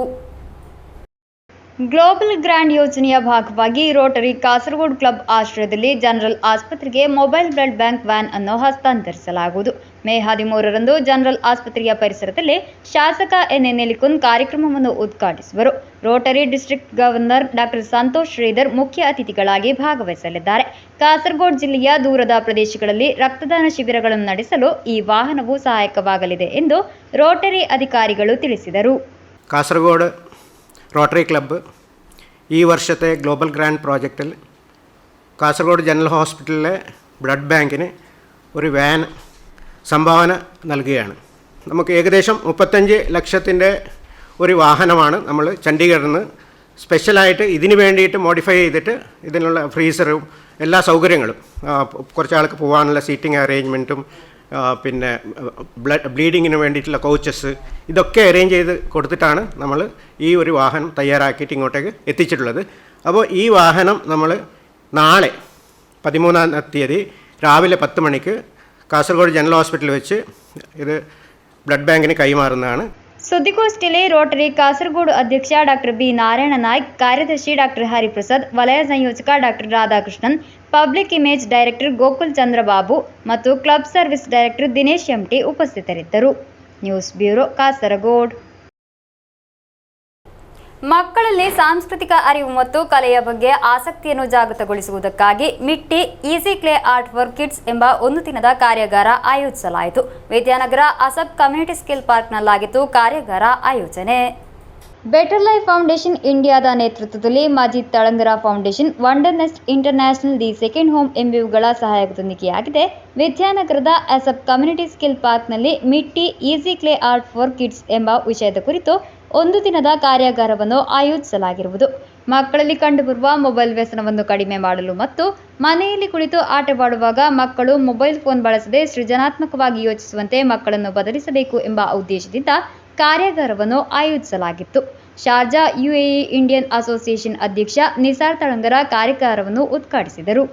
S1: ಗ್ಲೋಬಲ್ ಗ್ರ್ಯಾಂಡ್ ಯೋಜನೆಯ ಭಾಗವಾಗಿ ರೋಟರಿ ಕಾಸರಗೋಡು ಕ್ಲಬ್ ಆಶ್ರಯದಲ್ಲಿ ಜನರಲ್ ಆಸ್ಪತ್ರೆಗೆ ಮೊಬೈಲ್ ಬ್ಲಡ್ ಬ್ಯಾಂಕ್ ವ್ಯಾನ್ ಅನ್ನು ಹಸ್ತಾಂತರಿಸಲಾಗುವುದು. ಮೇ 13ರಂದು ಜನರಲ್ ಆಸ್ಪತ್ರೆಯ ಪರಿಸರದಲ್ಲಿ ಶಾಸಕ ಎನ್ ನೆಲಿಕುಂದ್ ಕಾರ್ಯಕ್ರಮವನ್ನು ಉದ್ಘಾಟಿಸುವರು. Rotary district governor doctor Santosh Shridhar ಮುಖ್ಯ ಅತಿಥಿಗಳಾಗಿ ಭಾಗವಹಿಸಲಿದ್ದಾರೆ. ಕಾಸರಗೋಡು ಜಿಲ್ಲೆಯ ದೂರದ ಪ್ರದೇಶಗಳಲ್ಲಿ ರಕ್ತದಾನ ಶಿಬಿರಗಳನ್ನು ನಡೆಸಲು ಈ ವಾಹನವು ಸಹಾಯಕವಾಗಲಿದೆ ಎಂದು ರೋಟರಿ അധികാരിಗಳು ತಿಳಿಸಿದರು.
S7: കാസർഗോഡ് റോട്ടറി ക്ലബ്ബ് ഈ വർഷത്തെ ഗ്ലോബൽ ഗ്രാൻഡ് പ്രോജക്റ്റിൽ കാസർഗോഡ് ജനറൽ ഹോസ്പിറ്റലിലെ ബ്ലഡ് ബാങ്കിന് ഒരു വാൻ സംഭാവന നൽകുകയാണ്. നമുക്ക് ഏകദേശം 35 ലക്ഷത്തിൻ്റെ ഒരു വാഹനമാണ് നമ്മൾ ചണ്ഡീഗഡിൽ നിന്ന് സ്പെഷ്യലായിട്ട് ഇതിന് വേണ്ടിയിട്ട് മോഡിഫൈ ചെയ്തിട്ട് ഇതിനുള്ള ഫ്രീസറും എല്ലാ സൗകര്യങ്ങളും കുറച്ച് ആൾക്ക് പോകാനുള്ള സീറ്റിംഗ് അറേഞ്ച്മെൻറ്റും പിന്നെ ബ്ലീഡിങ്ങിന് വേണ്ടിയിട്ടുള്ള കോച്ചസ് ഇതൊക്കെ അറേഞ്ച് ചെയ്ത് കൊടുത്തിട്ടാണ് നമ്മൾ ഈ ഒരു വാഹനം തയ്യാറാക്കിയിട്ട് ഇങ്ങോട്ടേക്ക് എത്തിച്ചിട്ടുള്ളത്. അപ്പോൾ ഈ വാഹനം നമ്മൾ നാളെ 13-ാം തീയതി രാവിലെ 10 മണിക്ക് കാസർഗോഡ് ജനറൽ ഹോസ്പിറ്റലിൽ വെച്ച് ഇത് ബ്ലഡ് ബാങ്കിന് കൈമാറുന്നതാണ്.
S1: ಸುದ್ದಿಗೋಷ್ಠಿಯಲ್ಲಿ ರೋಟರಿ ಕಾಸರಗೋಡು ಅಧ್ಯಕ್ಷ ಡಾಕ್ಟರ್ ಬಿ ನಾರಾಯಣ ನಾಯ್ಕ್, ಕಾರ್ಯದರ್ಶಿ ಡಾಕ್ಟರ್ ಹರಿಪ್ರಸಾದ್, ವಲಯ ಸಂಯೋಜಕ doctor Radhakrishnan, public image director Gokul Chandrababu ಮತ್ತು club service director Dinesh MT ಉಪಸ್ಥಿತರಿದ್ದರು. News bureau, Kasaragod. ಮಕ್ಕಳಲ್ಲಿ ಸಾಂಸ್ಕೃತಿಕ ಅರಿವು ಮತ್ತು ಕಲೆಯ ಬಗ್ಗೆ ಆಸಕ್ತಿಯನ್ನು ಜಾಗೃತಗೊಳಿಸುವುದಕ್ಕಾಗಿ Mitti easy clay art for kids ಎಂಬ ಒಂದು ದಿನದ ಕಾರ್ಯಾಗಾರ ಆಯೋಜಿಸಲಾಯಿತು. ವಿದ್ಯಾನಗರ ಅಸಬ್ ಕಮ್ಯುನಿಟಿ ಸ್ಕಿಲ್ ಪಾರ್ಕ್ನಲ್ಲಾಗಿತ್ತು ಕಾರ್ಯಾಗಾರ ಆಯೋಜನೆ. ಬೆಟರ್ ಲೈಫ್ ಫೌಂಡೇಶನ್ ಇಂಡಿಯಾದ ನೇತೃತ್ವದಲ್ಲಿ Majeed Thalangara foundation, wonder nest international, the second home ಎಂಬಿವುಗಳ ಸಹಯೋಗದೊಂದಿಗೆಯಾಗಿದೆ ವಿದ್ಯಾನಗರದ ಅಸಬ್ ಕಮ್ಯುನಿಟಿ ಸ್ಕಿಲ್ ಪಾರ್ಕ್ನಲ್ಲಿ Mitti easy clay art for kids ಎಂಬ ವಿಷಯದ ಕುರಿತು ಒಂದು ದಿನದ ಕಾರ್ಯಾಗಾರವನ್ನು ಆಯೋಜಿಸಲಾಗಿರುವುದು. ಮಕ್ಕಳಲ್ಲಿ ಕಂಡುಬರುವ ಮೊಬೈಲ್ ವ್ಯಸನವನ್ನು ಕಡಿಮೆ ಮಾಡಲು ಮತ್ತು ಮನೆಯಲ್ಲಿ ಕುಳಿತು ಆಟವಾಡುವಾಗ ಮಕ್ಕಳು ಮೊಬೈಲ್ ಫೋನ್ ಬಳಸದೆ ಸೃಜನಾತ್ಮಕವಾಗಿ ಯೋಚಿಸುವಂತೆ ಮಕ್ಕಳನ್ನು ಬದಲಿಸಬೇಕು ಎಂಬ ಉದ್ದೇಶದಿಂದ ಕಾರ್ಯಾಗಾರವನ್ನು ಆಯೋಜಿಸಲಾಗಿತ್ತು. ಶಾರ್ಜಾ UAE ಇಂಡಿಯನ್ ಅಸೋಸಿಯೇಷನ್ ಅಧ್ಯಕ್ಷ ನಿಸಾರ್ ತಳಂಗರ ಕಾರ್ಯಾಗಾರವನ್ನು ಉದ್ಘಾಟಿಸಿದರು.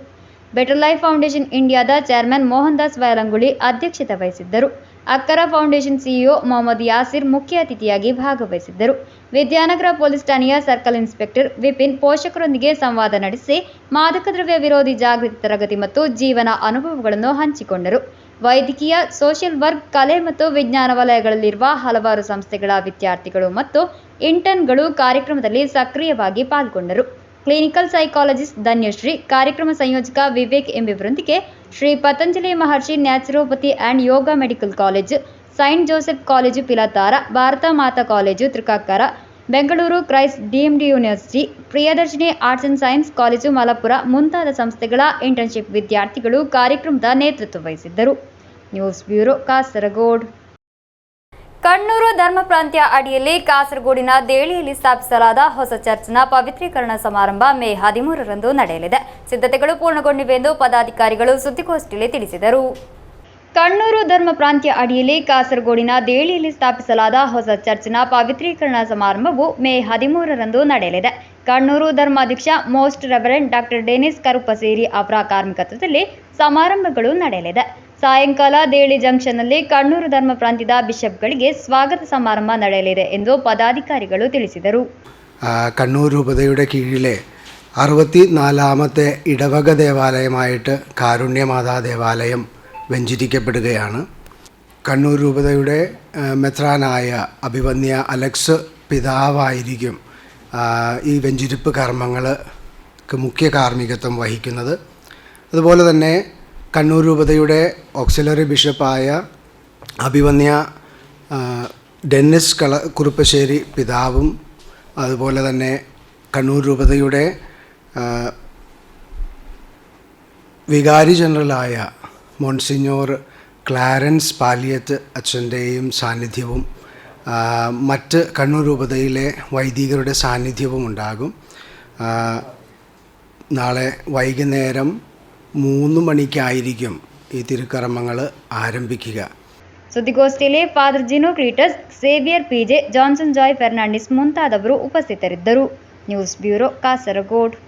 S1: ಬೆಟರ್ ಲೈಫ್ ಫೌಂಡೇಶನ್ ಇಂಡಿಯಾದ ಚೇರ್ಮನ್ ಮೋಹನ್ ದಾಸ್ ವೈರಂಗುಳಿ ಅಧ್ಯಕ್ಷತೆ ವಹಿಸಿದ್ದರು. ಅಕ್ಕರ ಫೌಂಡೇಶನ್ CEO ಮೊಹಮ್ಮದ್ ಯಾಸಿರ್ ಮುಖ್ಯ ಅತಿಥಿಯಾಗಿ ಭಾಗವಹಿಸಿದ್ದರು. ವಿದ್ಯಾನಗರ ಪೊಲೀಸ್ ಠಾಣೆಯ ಸರ್ಕಲ್ ಇನ್ಸ್ಪೆಕ್ಟರ್ ವಿಪಿನ್ ಪೋಷಕರೊಂದಿಗೆ ಸಂವಾದ ನಡೆಸಿ ಮಾದಕ ದ್ರವ್ಯ ವಿರೋಧಿ ಜಾಗೃತಿ ತರಗತಿ ಮತ್ತು ಜೀವನ ಅನುಭವಗಳನ್ನು ಹಂಚಿಕೊಂಡರು. ವೈದ್ಯಕೀಯ, ಸೋಷಿಯಲ್ ವರ್ಕ್, ಕಲೆ ಮತ್ತು ವಿಜ್ಞಾನ ವಲಯಗಳಲ್ಲಿರುವ ಹಲವಾರು ಸಂಸ್ಥೆಗಳ ವಿದ್ಯಾರ್ಥಿಗಳು ಮತ್ತು ಇಂಟರ್ನ್ಗಳು ಕಾರ್ಯಕ್ರಮದಲ್ಲಿ ಸಕ್ರಿಯವಾಗಿ ಪಾಲ್ಗೊಂಡರು. ಕ್ಲಿನಿಕಲ್ ಸೈಕಾಲಜಿಸ್ಟ್ ಧನ್ಯಶ್ರೀ, ಕಾರ್ಯಕ್ರಮ ಸಂಯೋಜಕ ವಿವೇಕ್ ಎಂಬಿವರೊಂದಿಗೆ Shri Patanjali Maharshi naturopathy and yoga medical college, saint Joseph college Pilathara, Bharata Mata college Thrikkakara, Bengaluru Christ DMD university, Priyadarshini arts and science college Malappuram ಮುಂತಾದ ಸಂಸ್ಥೆಗಳ ಇಂಟರ್ನ್ಶಿಪ್ ವಿದ್ಯಾರ್ಥಿಗಳು ಕಾರ್ಯಕ್ರಮದ ನೇತೃತ್ವ ವಹಿಸಿದ್ದರು. News bureau, Kasaragod. ಕಣ್ಣೂರು ಧರ್ಮ ಪ್ರಾಂತ್ಯ ಅಡಿಯಲ್ಲಿ ಕಾಸರಗೋಡಿನ ದೇಳಿಯಲ್ಲಿ ಸ್ಥಾಪಿಸಲಾದ ಹೊಸ ಚರ್ಚ್ನ ಪವಿತ್ರೀಕರಣ ಸಮಾರಂಭ ಮೇ 13ರಂದು ನಡೆಯಲಿದೆ. ಸಿದ್ಧತೆಗಳು ಪೂರ್ಣಗೊಂಡಿವೆ ಎಂದು ಪದಾಧಿಕಾರಿಗಳು ಸುದ್ದಿಗೋಷ್ಠಿಯಲ್ಲಿ ತಿಳಿಸಿದರು. ಕಣ್ಣೂರು ಧರ್ಮ ಪ್ರಾಂತ್ಯ ಅಡಿಯಲ್ಲಿ ಕಾಸರಗೋಡಿನ ದೇಳಿಯಲ್ಲಿ ಸ್ಥಾಪಿಸಲಾದ ಹೊಸ ಚರ್ಚ್ನ ಪವಿತ್ರೀಕರಣ ಸಮಾರಂಭವು ಮೇ 13ರಂದು ನಡೆಯಲಿದೆ. ಕಣ್ಣೂರು ಧರ್ಮಾಧ್ಯಕ್ಷ most reverend doctor Denis Karupaseri ಅವರ ಕಾರ್ಮಿಕತ್ವದಲ್ಲಿ ಸಮಾರಂಭಗಳು ನಡೆಯಲಿದೆ. ಸಾಯಂಕಾಲ ದೇಳಿ ಜಂಕ್ಷನ್ನಲ್ಲಿ ಕಣ್ಣೂರು ಧರ್ಮ ಪ್ರಾಂತ್ಯದ ಬಿಷಪ್ಗಳಿಗೆ സ്വാഗത സമാരംഭ നടയലിದೆ ಎಂದು പദാധികാരികൾ ತಿಳಿಸಿದರು.
S8: കണ്ണൂർ രൂപതയുടെ കീഴിലെ 64ാമത്തെ ഇടവക ദേവാലയമായിട്ട് കാരുണ്യമാതാ ദേവാലയം വെഞ്ചരിക്കപ്പെടുകയാണ്. കണ്ണൂർ രൂപതയുടെ മെത്രാനായ അഭിവന്യ അലക്സ് പിതാവായിരിക്കും ഈ വെഞ്ചരിപ്പ് കർമ്മങ്ങൾക്ക് മുഖ്യ കാർമ്മികത്വം വഹിക്കുന്നത്. അതുപോലെ തന്നെ കണ്ണൂർ രൂപതയുടെ ഓക്സിലറി ബിഷപ്പായ അഭിവന്യ ഡെന്നിസ് കുറുപ്പശ്ശേരി പിതാവും അതുപോലെ തന്നെ കണ്ണൂർ രൂപതയുടെ വികാരി ജനറലായ മോൺസിഞ്ഞോർ ക്ലാരൻസ് പാലിയത്ത് അച്ഛൻ്റെയും സാന്നിധ്യവും മറ്റ് കണ്ണൂർ രൂപതയിലെ വൈദികരുടെ സാന്നിധ്യവും ഉണ്ടാകും. നാളെ വൈകുന്നേരം 3 മണിക്കായിരിക്കും ഈ തിരുക്കർമ്മങ്ങൾ ആരംഭിക്കുക.
S1: ಸುದ್ದಿಗೋಷ್ಠಿಯಲ್ಲಿ father Jino Cretus, Xavier PJ, Johnson Joy Fernandes ಮುಂತಾದವರು ಉಪಸ್ಥಿತರಿದ್ದರು. News bureau, Kasaragod.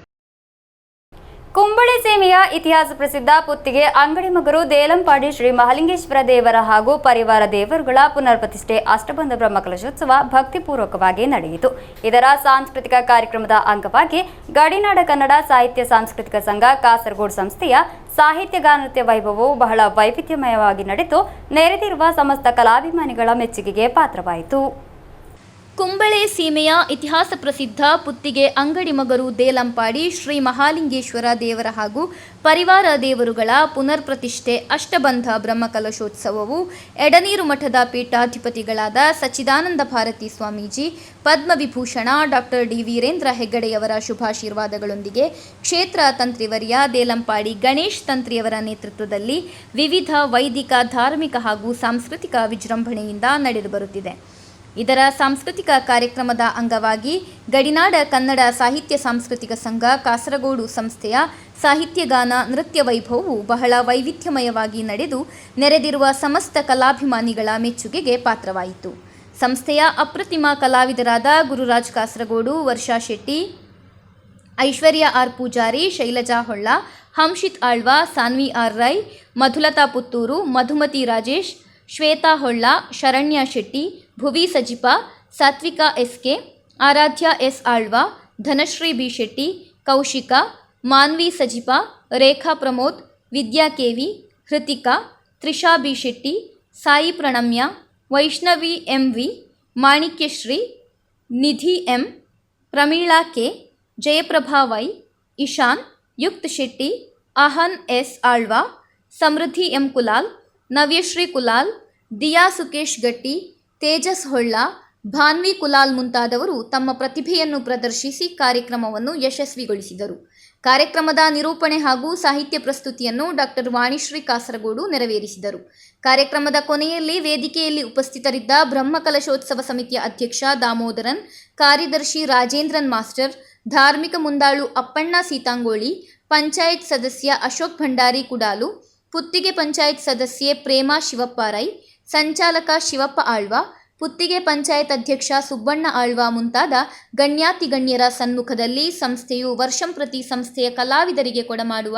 S1: ಕುಂಬಳೆ ಸೀಮೆಯ ಇತಿಹಾಸ ಪ್ರಸಿದ್ಧ ಪುತ್ತಿಗೆ ಅಂಗಡಿಮಗರು ದೇಲಂಪಾಡಿ ಶ್ರೀ ಮಹಾಲಿಂಗೇಶ್ವರ ದೇವರ ಹಾಗೂ ಪರಿವಾರ ದೇವರುಗಳ ಪುನರ್ಪ್ರತಿಷ್ಠೆ ಅಷ್ಟಬಂಧ ಬ್ರಹ್ಮಕಲಶೋತ್ಸವ ಭಕ್ತಿಪೂರ್ವಕವಾಗಿ ನಡೆಯಿತು. ಇದರ ಸಾಂಸ್ಕೃತಿಕ ಕಾರ್ಯಕ್ರಮದ ಅಂಗವಾಗಿ ಗಡಿನಾಡ ಕನ್ನಡ ಸಾಹಿತ್ಯ ಸಾಂಸ್ಕೃತಿಕ ಸಂಘ ಕಾಸರಗೋಡು ಸಂಸ್ಥೆಯ ಸಾಹಿತ್ಯ ಗಾನನೃತ್ಯ ವೈಭವವು ಬಹಳ ವೈವಿಧ್ಯಮಯವಾಗಿ ನಡೆದು ನೆರೆದಿರುವ ಸಮಸ್ತ ಕಲಾಭಿಮಾನಿಗಳ ಮೆಚ್ಚುಗೆಗೆ ಪಾತ್ರವಾಯಿತು.
S2: ಕುಂಬಳೆ ಸೀಮೆಯ ಇತಿಹಾಸ ಪ್ರಸಿದ್ಧ ಪುತ್ತಿಗೆ ಅಂಗಡಿಮಗರು ದೇಲಂಪಾಡಿ ಶ್ರೀ ಮಹಾಲಿಂಗೇಶ್ವರ ದೇವರ ಹಾಗೂ ಪರಿವಾರ ದೇವರುಗಳ ಪುನರ್ಪ್ರತಿಷ್ಠೆ ಅಷ್ಟಬಂಧ ಬ್ರಹ್ಮಕಲಶೋತ್ಸವವು ಎಡನೀರು ಮಠದ ಪೀಠಾಧಿಪತಿಗಳಾದ ಸಚ್ಚಿದಾನಂದ ಭಾರತಿ ಸ್ವಾಮೀಜಿ, ಪದ್ಮವಿಭೂಷಣ ಡಾಕ್ಟರ್ ಡಿ ವೀರೇಂದ್ರ ಹೆಗ್ಗಡೆಯವರ ಶುಭಾಶೀರ್ವಾದಗಳೊಂದಿಗೆ ಕ್ಷೇತ್ರ ತಂತ್ರಿವರ್ಯ ದೇಲಂಪಾಡಿ ಗಣೇಶ್ ತಂತ್ರಿಯವರ ನೇತೃತ್ವದಲ್ಲಿ ವಿವಿಧ ವೈದಿಕ, ಧಾರ್ಮಿಕ ಹಾಗೂ ಸಾಂಸ್ಕೃತಿಕ ವಿಜೃಂಭಣೆಯಿಂದ ನಡೆದು ಬರುತ್ತಿದೆ. ಇದರ ಸಾಂಸ್ಕೃತಿಕ ಕಾರ್ಯಕ್ರಮದ ಅಂಗವಾಗಿ ಗಡಿನಾಡ ಕನ್ನಡ ಸಾಹಿತ್ಯ ಸಾಂಸ್ಕೃತಿಕ ಸಂಘ ಕಾಸರಗೋಡು ಸಂಸ್ಥೆಯ ಸಾಹಿತ್ಯಗಾನ ನೃತ್ಯ ವೈಭವವು ಬಹಳ ವೈವಿಧ್ಯಮಯವಾಗಿ ನಡೆದು ನೆರೆದಿರುವ ಸಮಸ್ತ ಕಲಾಭಿಮಾನಿಗಳ ಮೆಚ್ಚುಗೆಗೆ ಪಾತ್ರವಾಯಿತು. ಸಂಸ್ಥೆಯ ಅಪ್ರತಿಮ ಕಲಾವಿದರಾದ Gururaj Kasaragod, Varsha Shetty, Aishwarya R Poojary, Shailaja Holla, Hamshith Alva, Sanvi R Rai, Madhulatha Puttur, Madhumathi Rajesh, Shwetha Holla, Sharanya Shetty, Bhuvi Sajipa, Sathvika SK, Aradhya S Alva, Dhanashree B Shetty, Kaushika, Manvi Sajipa, Rekha Pramod, Vidya KV, Hrithika, Trisha B Shetty, Sai Pranamya, Vaishnavi MV, Manikyashree, Nidhi M, Prameela K, Jayaprabha Y, Ishan, Yukth Shetty, Ahan S Alva, Samruddhi M Kulal, Navyashree Kulal, Diya Sukesh ಗಟ್ಟಿ, ತೇಜಸ್ ಹೊಳ್ಳ, ಭಾನ್ವಿ ಕುಲಾಲ್ ಮುಂತಾದವರು ತಮ್ಮ ಪ್ರತಿಭೆಯನ್ನು ಪ್ರದರ್ಶಿಸಿ ಕಾರ್ಯಕ್ರಮವನ್ನು ಯಶಸ್ವಿಗೊಳಿಸಿದರು. ಕಾರ್ಯಕ್ರಮದ ನಿರೂಪಣೆ ಹಾಗೂ ಸಾಹಿತ್ಯ ಪ್ರಸ್ತುತಿಯನ್ನು ಡಾಕ್ಟರ್ ವಾಣಿಶ್ರೀ ಕಾಸರಗೋಡು ನೆರವೇರಿಸಿದರು. ಕಾರ್ಯಕ್ರಮದ ಕೊನೆಯಲ್ಲಿ ವೇದಿಕೆಯಲ್ಲಿ ಉಪಸ್ಥಿತರಿದ್ದ ಬ್ರಹ್ಮಕಲಶೋತ್ಸವ ಸಮಿತಿಯ ಅಧ್ಯಕ್ಷ ದಾಮೋದರನ್, ಕಾರ್ಯದರ್ಶಿ ರಾಜೇಂದ್ರನ್ ಮಾಸ್ಟರ್, ಧಾರ್ಮಿಕ ಮುಂದಾಳು ಅಪ್ಪಣ್ಣ ಸೀತಾಂಗೋಳಿ, ಪಂಚಾಯತ್ ಸದಸ್ಯ ಅಶೋಕ್ ಭಂಡಾರಿ ಕುಡಾಲು, ಪುತ್ತಿಗೆ ಪಂಚಾಯತ್ ಸದಸ್ಯೆ ಪ್ರೇಮಾ ಶಿವಪ್ಪ ರೈ, ಸಂಚಾಲಕ ಶಿವಪ್ಪ ಆಳ್ವ, ಪುತ್ತಿಗೆ ಪಂಚಾಯತ್ ಅಧ್ಯಕ್ಷ ಸುಬ್ಬಣ್ಣ ಆಳ್ವ ಮುಂತಾದ ಗಣ್ಯಾತಿಗಣ್ಯರ ಸಮ್ಮುಖದಲ್ಲಿ ಸಂಸ್ಥೆಯು ವರ್ಷಂಪ್ರತಿ ಸಂಸ್ಥೆಯ ಕಲಾವಿದರಿಗೆ ಕೊಡಮಾಡುವ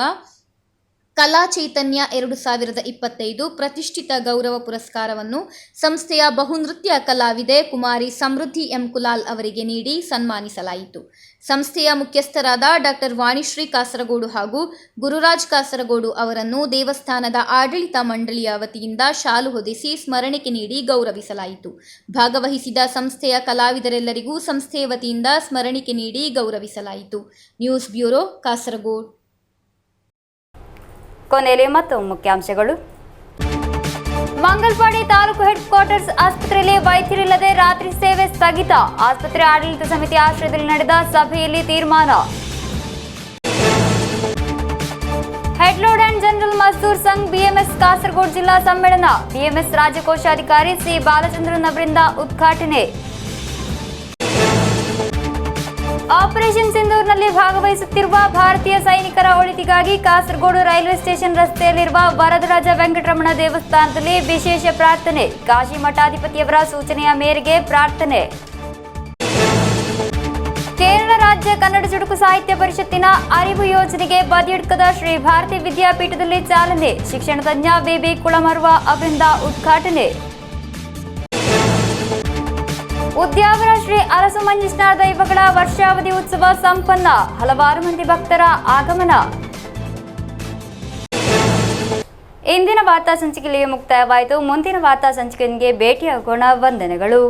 S2: ಕಲಾ ಚೈತನ್ಯ 2025 ಪ್ರತಿಷ್ಠಿತ ಗೌರವ ಪುರಸ್ಕಾರವನ್ನು ಸಂಸ್ಥೆಯ ಬಹುನೃತ್ಯ ಕಲಾವಿದೆ ಕುಮಾರಿ ಸಮೃದ್ಧಿ ಎಂ ಕುಲಾಲ್ ಅವರಿಗೆ ನೀಡಿ ಸನ್ಮಾನಿಸಲಾಯಿತು. ಸಂಸ್ಥೆಯ ಮುಖ್ಯಸ್ಥರಾದ ಡಾಕ್ಟರ್ ವಾಣಿಶ್ರೀ ಕಾಸರಗೋಡು ಹಾಗೂ ಗುರುರಾಜ್ ಕಾಸರಗೋಡು ಅವರನ್ನು ದೇವಸ್ಥಾನದ ಆಡಳಿತ ಮಂಡಳಿಯ ವತಿಯಿಂದ ಶಾಲು ಹೊದಿಸಿ ಸ್ಮರಣಿಕೆ ನೀಡಿ ಗೌರವಿಸಲಾಯಿತು. ಭಾಗವಹಿಸಿದ ಸಂಸ್ಥೆಯ ಕಲಾವಿದರೆಲ್ಲರಿಗೂ ಸಂಸ್ಥೆಯ ವತಿಯಿಂದ ಸ್ಮರಣಿಕೆ ನೀಡಿ ಗೌರವಿಸಲಾಯಿತು. News bureau, Kasaragod.
S1: ಕೊನೆಯಲ್ಲಿ ಮತ್ತೊಮ್ಮೆ ಮುಖ್ಯಾಂಶಗಳು. ಮಂಗಲ್ಪಾಡಿ ತಾಲೂಕು ಹೆಡ್ ಕ್ವಾರ್ಟರ್ಸ್ ಆಸ್ಪತ್ರೆಯಲ್ಲಿ ವೈದ್ಯರಿಲ್ಲದೆ ರಾತ್ರಿ ಸೇವೆ ಸ್ಥಗಿತ. ಆಸ್ಪತ್ರೆ ಆಡಳಿತ ಸಮಿತಿ ಆಶ್ರಯದಲ್ಲಿ ನಡೆದ ಸಭೆಯಲ್ಲಿ ತೀರ್ಮಾನ. Head load and general Mazdoor Sangh BMS Kasaragod ಜಿಲ್ಲಾ ಸಮ್ಮೇಳನ. ಬಿಎಂಎಸ್ ರಾಜ್ಯ ಕೋಶಾಧಿಕಾರಿ ಸಿ ಬಾಲಚಂದ್ರನ್ ಅವರಿಂದ ಉದ್ಘಾಟನೆ. ಆಪರೇಷನ್ ಸಿಂಧೂರ್ನಲ್ಲಿ ಭಾಗವಹಿಸುತ್ತಿರುವ ಭಾರತೀಯ ಸೈನಿಕರ ಒಳಿತಿಗಾಗಿ ಕಾಸರಗೋಡು ರೈಲ್ವೆ ಸ್ಟೇಷನ್ ರಸ್ತೆಯಲ್ಲಿರುವ ವರದರಾಜ ವೆಂಕಟರಮಣ ದೇವಸ್ಥಾನದಲ್ಲಿ ವಿಶೇಷ ಪ್ರಾರ್ಥನೆ. ಕಾಶಿ ಮಠಾಧಿಪತಿಯವರ ಸೂಚನೆಯ ಮೇರೆಗೆ ಪ್ರಾರ್ಥನೆ. ಕೇರಳ ರಾಜ್ಯ ಕನ್ನಡ ಚುಟುಕು ಸಾಹಿತ್ಯ ಪರಿಷತ್ತಿನ ಅರಿವು ಯೋಜನೆಗೆ ಬದಿಯಡ್ಕದ ಶ್ರೀ ಭಾರತಿ ವಿದ್ಯಾಪೀಠದಲ್ಲಿ ಚಾಲನೆ. ಶಿಕ್ಷಣ ತಜ್ಞ ಬಿಬಿ ಕುಳಮರ್ವ ಅವರಿಂದ ಉದ್ಘಾಟನೆ. ಉದ್ಯಾವರ ಶ್ರೀ ಅರಸು ಮಂಜುನಾಥ ದೈವಗಳ ವರ್ಷಾವಧಿ ಉತ್ಸವ ಸಂಪನ್ನ. ಹಲವಾರು ಮಂದಿ ಭಕ್ತರ ಆಗಮನ. ಇಂದಿನ ವಾರ್ತಾ ಸಂಚಿಕೆಯಲ್ಲಿ ಮುಕ್ತಾಯವಾಯಿತು. ಮುಂದಿನ ವಾರ್ತಾ ಸಂಚಿಕೆಗೆ ಭೇಟಿಯಾಗೋಣ. ವಂದನೆಗಳು.